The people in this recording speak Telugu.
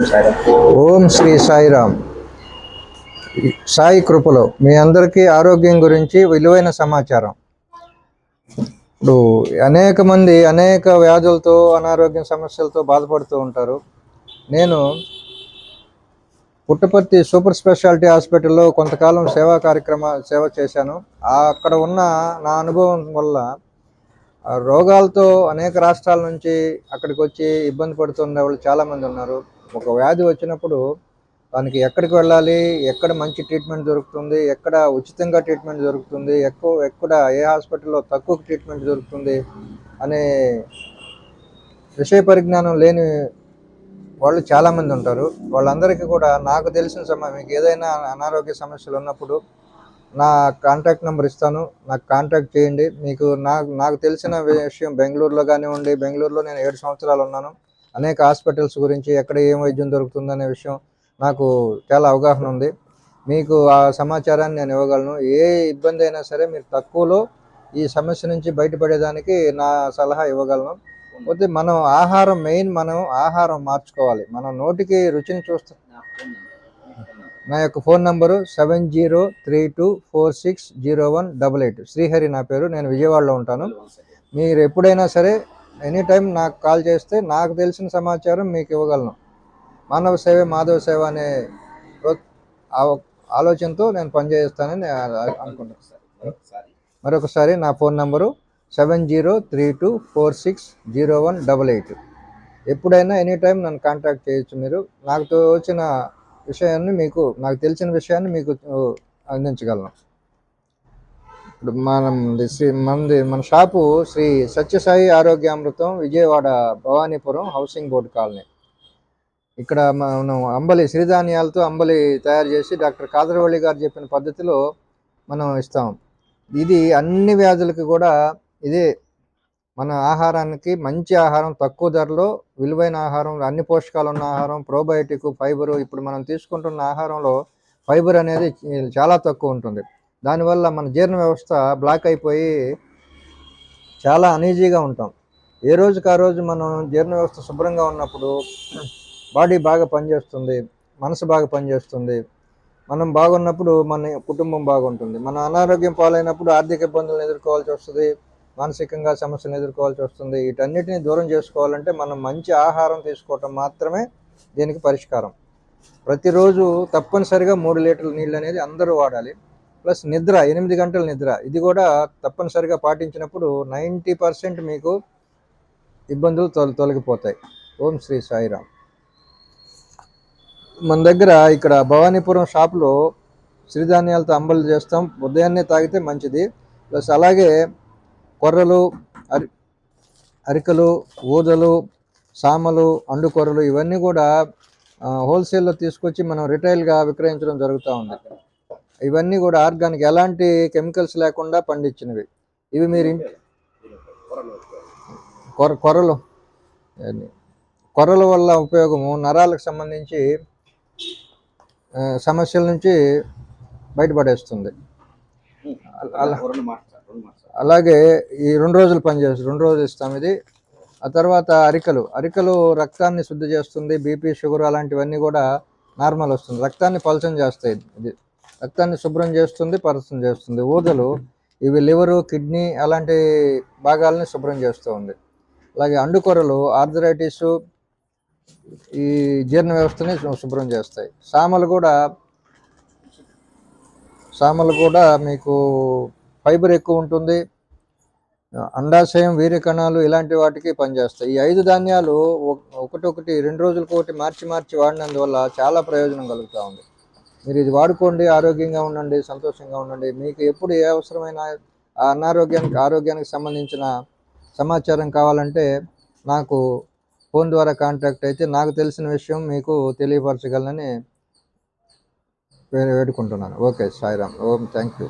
ఓం శ్రీ సాయిరామ్. సాయి కృపలో మీ అందరికీ ఆరోగ్యం గురించి విలువైన సమాచారం. ఇప్పుడు అనేక మంది అనేక వ్యాధులతో అనారోగ్య సమస్యలతో బాధపడుతూ ఉంటారు. నేను పుట్టపర్తి సూపర్ స్పెషాలిటీ హాస్పిటల్లో కొంతకాలం సేవ చేశాను. అక్కడ ఉన్న నా అనుభవం వల్ల రోగాలతో అనేక రాష్ట్రాల నుంచి అక్కడికి వచ్చి ఇబ్బంది పడుతున్న వాళ్ళు చాలామంది ఉన్నారు. ఒక వ్యాధి వచ్చినప్పుడు దానికి ఎక్కడికి వెళ్ళాలి, ఎక్కడ మంచి ట్రీట్మెంట్ దొరుకుతుంది, ఎక్కడ ఉచితంగా ట్రీట్మెంట్ దొరుకుతుంది, ఎక్కడ ఏ హాస్పిటల్లో తక్కువ ట్రీట్మెంట్ దొరుకుతుంది అనే విషయ పరిజ్ఞానం లేని వాళ్ళు చాలామంది ఉంటారు. వాళ్ళందరికీ కూడా నాకు తెలిసిన మీకు ఏదైనా అనారోగ్య సమస్యలు ఉన్నప్పుడు నా కాంటాక్ట్ నెంబర్ ఇస్తాను, నాకు కాంటాక్ట్ చేయండి. మీకు నాకు తెలిసిన విషయం బెంగళూరులో కానివ్వండి, బెంగళూరులో నేను 7 సంవత్సరాలు ఉన్నాను. అనేక హాస్పిటల్స్ గురించి ఎక్కడ ఏం వైద్యం దొరుకుతుందనే విషయం నాకు చాలా అవగాహన ఉంది. మీకు ఆ సమాచారాన్ని నేను ఇవ్వగలను. ఏ ఇబ్బంది అయినా సరే మీరు తక్కువలో ఈ సమస్య నుంచి బయటపడేదానికి నా సలహా ఇవ్వగలను. పోతే మనం ఆహారం మార్చుకోవాలి. మనం నోటికి రుచిని చూస్తాం. నా యొక్క ఫోన్ నంబరు 7032460188. శ్రీహరి నా పేరు. నేను విజయవాడలో ఉంటాను. మీరు ఎప్పుడైనా సరే ఎనీ టైం నాకు కాల్ చేస్తే నాకు తెలిసిన సమాచారం మీకు ఇవ్వగలను. మానవ సేవే మాధవ సేవ అనే ఆలోచనతో నేను పనిచేస్తానని అనుకుంటున్నాను. మరొకసారి నా ఫోన్ నంబరు 7032460188. ఎప్పుడైనా ఎనీ టైం నన్ను కాంటాక్ట్ చేయొచ్చు. మీరు నాకు వచ్చిన విషయాన్ని నాకు తెలిసిన విషయాన్ని మీకు అందించగలను. ఇప్పుడు మన షాపు Shri Satyasai Arogyamrutham, Vijayawada Bhavanipuram housing board colony. ఇక్కడ మనం అంబలి సిరిధాన్యాలతో అంబలి తయారు చేసి డాక్టర్ కాదరవల్లి గారు చెప్పిన పద్ధతిలో మనం ఇస్తాం. ఇది అన్ని వ్యాధులకి కూడా ఇదే మన ఆహారానికి మంచి ఆహారం, తక్కువ ధరలో విలువైన ఆహారం, అన్ని పోషకాలు ఉన్న ఆహారం, ప్రోబయోటిక్, ఫైబరు. ఇప్పుడు మనం తీసుకుంటున్న ఆహారంలో ఫైబర్ అనేది చాలా తక్కువ ఉంటుంది. దానివల్ల మన జీర్ణ వ్యవస్థ బ్లాక్ అయిపోయి చాలా అనీజీగా ఉంటాం. ఏ రోజుకి ఆ రోజు మనం జీర్ణ వ్యవస్థ శుభ్రంగా ఉన్నప్పుడు బాడీ బాగా పనిచేస్తుంది, మనసు బాగా పనిచేస్తుంది. మనం బాగున్నప్పుడు మన కుటుంబం బాగుంటుంది. మన అనారోగ్యం పాలైనప్పుడు ఆర్థిక ఇబ్బందులను ఎదుర్కోవాల్సి వస్తుంది, మానసికంగా సమస్యలను ఎదుర్కోవాల్సి వస్తుంది. వీటన్నిటిని దూరం చేసుకోవాలంటే మనం మంచి ఆహారం తీసుకోవటం మాత్రమే దీనికి పరిష్కారం. ప్రతిరోజు తప్పనిసరిగా 3 లీటర్ల నీళ్ళు అనేది అందరూ వాడాలి. ప్లస్ నిద్ర, 8 గంటల నిద్ర, ఇది కూడా తప్పనిసరిగా పాటించినప్పుడు 90% మీకు ఇబ్బందులు తొలగిపోతాయి. ఓం శ్రీ సాయిరామ్. మన దగ్గర ఇక్కడ భవానీపురం షాపులో సిరిధాన్యాలతో అంబలి చేస్తాం. ఉదయాన్నే తాగితే మంచిది. ప్లస్ అలాగే కొర్రలు, అరికలు, ఊదలు, సామలు, అండుకొర్రలు ఇవన్నీ కూడా హోల్సేల్లో తీసుకొచ్చి మనం రిటైల్గా విక్రయించడం జరుగుతూ ఉంది. ఇవన్నీ కూడా ఆర్గానిక్, ఎలాంటి కెమికల్స్ లేకుండా పండించినవి. ఇవి మీరు కొర్రల వల్ల ఉపయోగము నరాలకు సంబంధించి సమస్యల నుంచి బయటపడేస్తుంది. అలాగే ఈ 2 రోజులు పనిచేస్తుంది, 2 రోజులు ఇస్తాం ఇది. ఆ తర్వాత అరికలు రక్తాన్ని శుద్ధి చేస్తుంది. బీపీ, షుగర్ అలాంటివన్నీ కూడా నార్మల్ వస్తుంది. రక్తాన్ని పలచం చేస్తాయి. ఇది రక్తాన్ని శుభ్రం చేస్తుంది, పలచం చేస్తుంది. ఊదలు ఇవి లివరు, కిడ్నీ అలాంటి భాగాలని శుభ్రం చేస్తూ ఉంది. అలాగే అండుకొరలు ఆర్థరైటిస్, ఈ జీర్ణ వ్యవస్థని శుభ్రం చేస్తాయి. సామలు కూడా మీకు ఫైబర్ ఎక్కువ ఉంటుంది. అండాశయం, వీర్య కణాలు ఇలాంటి వాటికి పనిచేస్తాయి. ఈ 5 ధాన్యాలు ఒకటొకటి 2 రోజులకు ఒకటి మార్చి వాడినందువల్ల చాలా ప్రయోజనం కలుగుతూ ఉంది. మీరు ఇది వాడుకోండి, ఆరోగ్యంగా ఉండండి, సంతోషంగా ఉండండి. మీకు ఎప్పుడు ఏ అవసరమైన ఆరోగ్యానికి సంబంధించిన సమాచారం కావాలంటే నాకు ఫోన్ ద్వారా కాంటాక్ట్ అయితే నాకు తెలిసిన విషయం మీకు తెలియపరచగలనని వేడుకుంటున్నాను. Okay, Sairam. Om thank you.